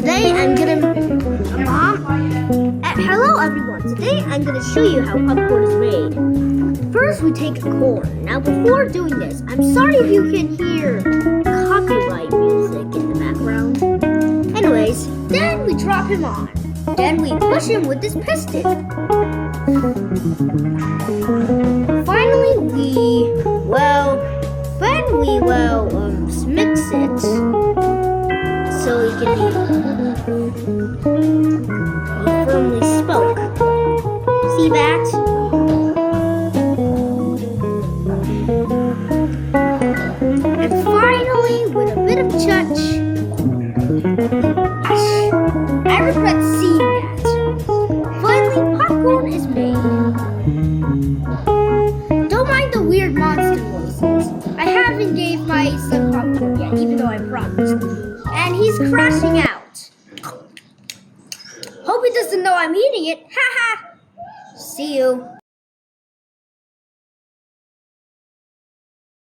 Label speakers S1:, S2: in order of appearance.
S1: today I'm gonna hello everyone. Today I'm gonna show you how popcorn is made. First we take a corn. Now before doing this, I'm sorry if you can hear copyright music in the background. Anyways, then we drop him on. Then we push him with this piston. Finally we mix it so it can be firmly spoke. See that? And finally, with a bit of touch, I regret seeing that. Finally, popcorn is made. Don't mind the weird monster voices. I haven't gave my son popcorn yet, even though I promised. And he's crashing out. Hope he doesn't know I'm eating it. Ha ha! See you.